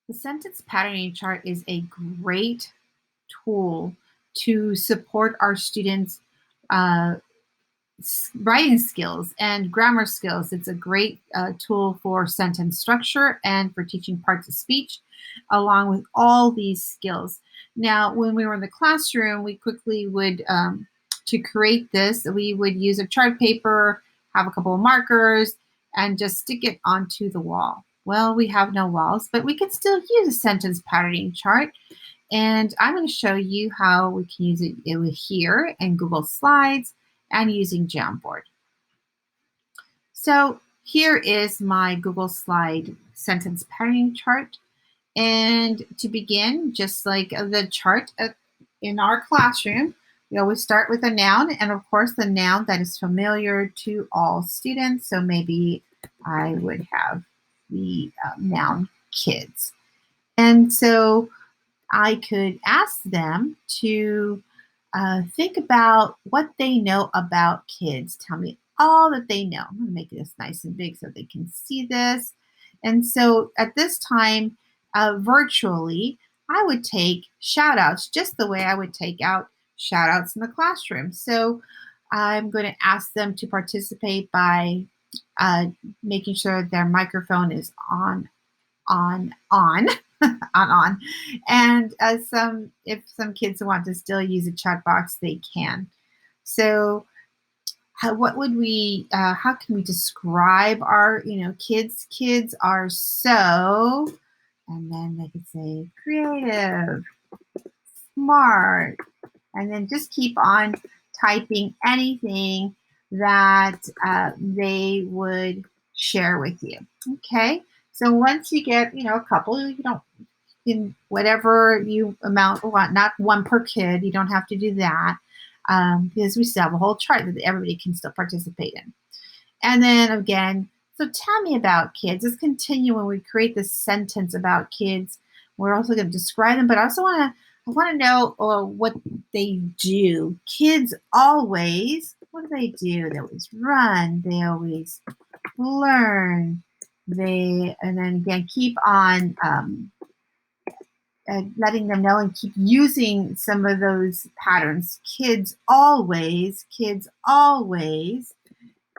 The sentence patterning chart is a great tool to support our students' uh, writing skills and grammar skills. It's a great tool for sentence structure and for teaching parts of speech, along with all these skills. Now, when we were in the classroom, we quickly would, to create this, we would use a chart paper, have a couple of markers, and just stick it onto the wall. Well, we have no walls, but we can still use a sentence patterning chart. And I'm going to show you how we can use it here in Google Slides and using Jamboard. So here is my Google Slide sentence patterning chart. And to begin, just like the chart in our classroom, we always start with a noun, and of course the noun that is familiar to all students. So maybe I would have the noun kids. And so I could ask them to think about what they know about kids. Tell me all that they know. I'm going to make this nice and big so they can see this. And so at this time, virtually, I would take shout outs just the way I would take out shout outs in the classroom. So I'm going to ask them to participate by making sure their microphone is on. On. And if some kids want to still use a chat box, they can. So how can we describe our, kids? Kids are so, and then they could say creative, smart, and then just keep on typing anything that they would share with you. Okay. So once you get, a couple, you don't, in whatever you amount want, not one per kid, you don't have to do that because we still have a whole chart that everybody can still participate in. And then again, so tell me about kids. Let's continue when we create this sentence about kids. We're also going to describe them, but I also want to know what they do. Kids always, what do? They always run. They always learn. And then again, keep on letting them know and keep using some of those patterns. Kids always,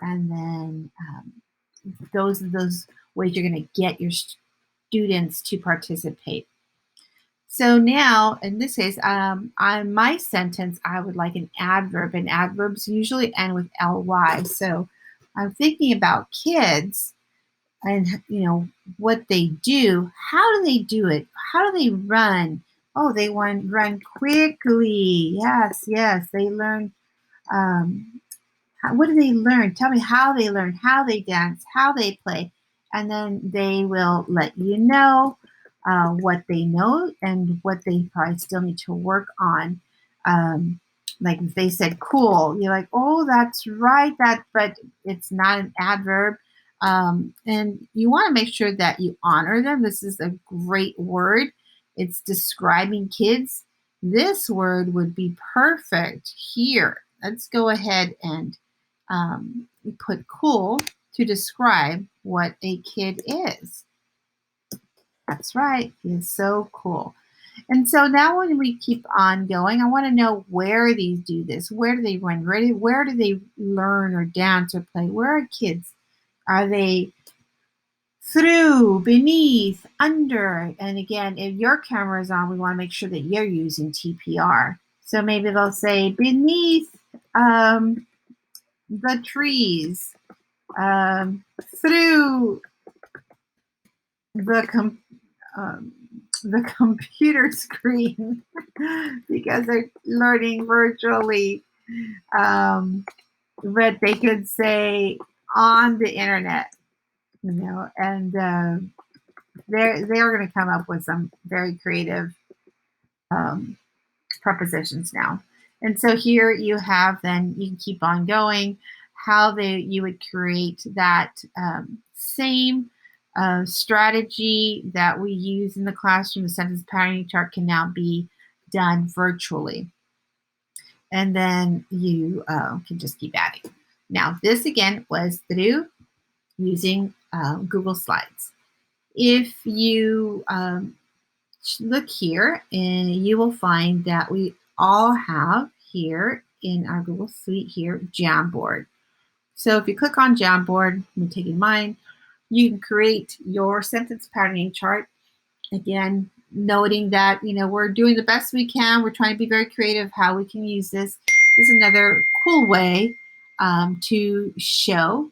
and then those are those ways you're going to get your students to participate. So now, in this case, on my sentence, I would like an adverb, and adverbs usually end with ly. So I'm thinking about kids and what they do. How do they do it? How do they run? Oh, they run quickly. Yes, they learn. What do they learn? Tell me how they learn, how they dance, how they play, and then they will let you know what they know and what they probably still need to work on. Like if they said cool, you're like, oh, that's right, but it's not an adverb. And you want to make sure that you honor them. This is a great word. It's describing kids. This word would be perfect here. Let's go ahead and put cool to describe what a kid is. That's right. He is so cool. And so now when we keep on going, I want to know where these do this. Where do they run? Where do they learn or dance or play? Where are kids? Are they through, beneath, under? And again, if your camera is on, we want to make sure that you're using TPR. So maybe they'll say beneath the trees, through the computer screen because they're learning virtually. But they could say on the internet, and they're going to come up with some very creative prepositions now. And so here you have, then you can keep on going, how you would create that same strategy that we use in the classroom. The sentence patterning chart can now be done virtually. And then you can just keep adding. Now, this again was through using Google Slides. If you look here, and you will find that we all have here in our Google Suite here, Jamboard. So if you click on Jamboard, let me take in mind, you can create your sentence patterning chart. Again, noting that, we're doing the best we can. We're trying to be very creative how we can use this. This is another cool way to show.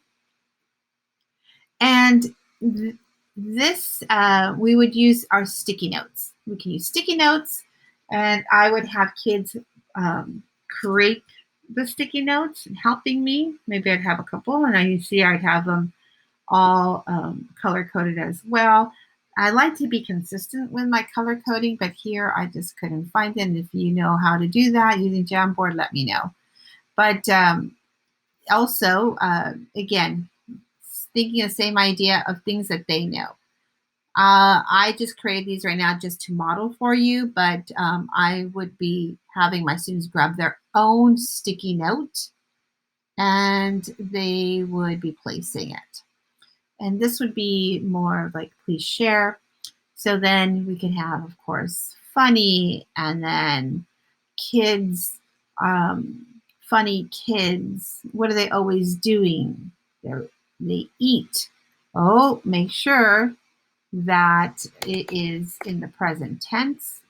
And this, we would use our sticky notes. We can use sticky notes, and I would have kids create the sticky notes and helping me. Maybe I'd have a couple, and I'd have them all color coded as well. I like to be consistent with my color coding, but here I just couldn't find it. And if you know how to do that using Jamboard, let me know. But also, again, thinking the same idea of things that they know. I just created these right now just to model for you, but I would be having my students grab their own sticky note and they would be placing it. And this would be more like, please share. So then we can have, of course, funny, and then kids, funny kids. What are they always doing? They eat. Oh, make sure that it is in the present tense.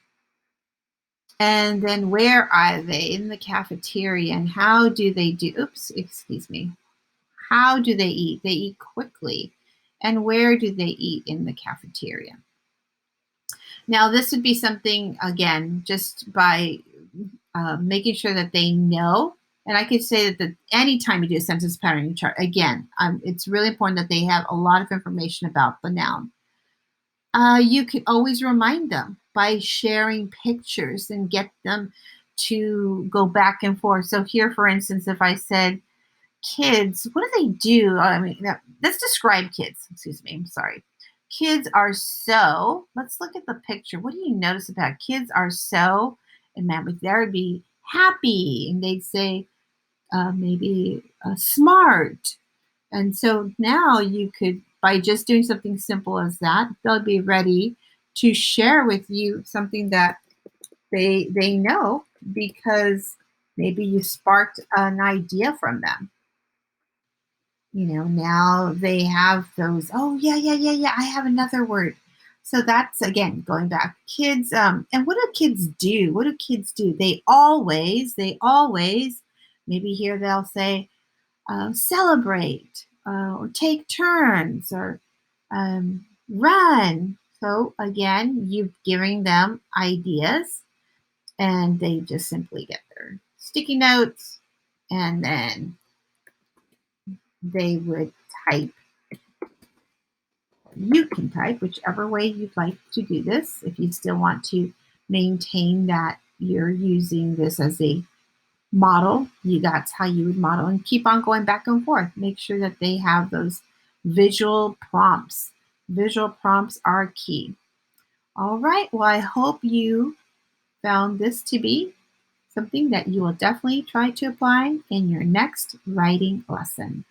And then where are they? In the cafeteria. And how do they do? Oops, excuse me. How do they eat? They eat quickly. And where do they eat? In the cafeteria. Now, this would be something, again, just by making sure that they know. And I could say that anytime you do a sentence patterning chart, again, it's really important that they have a lot of information about the noun. You can always remind them by sharing pictures and get them to go back and forth. So here, for instance, if I said, kids, what do they do? Let's describe kids. Excuse me. I'm sorry. Kids are so, let's look at the picture. What do you notice about kids are so, and there would be happy, and they'd say maybe smart. And so now you could, by just doing something simple as that, they'll be ready to share with you something that they know, because maybe you sparked an idea from them. Now they have those, oh, yeah, I have another word. So that's, again, going back. Kids, and what do kids do? What do kids do? They always, maybe here they'll say, celebrate, or take turns, or run. So again, you're giving them ideas, and they just simply get their sticky notes, and then they would type. You can type whichever way you'd like to do this. If you still want to maintain that you're using this as a model, that's how you would model, and keep on going back and forth. Make sure that they have those visual prompts. Visual prompts are key. All right, well, I hope you found this to be something that you will definitely try to apply in your next writing lesson.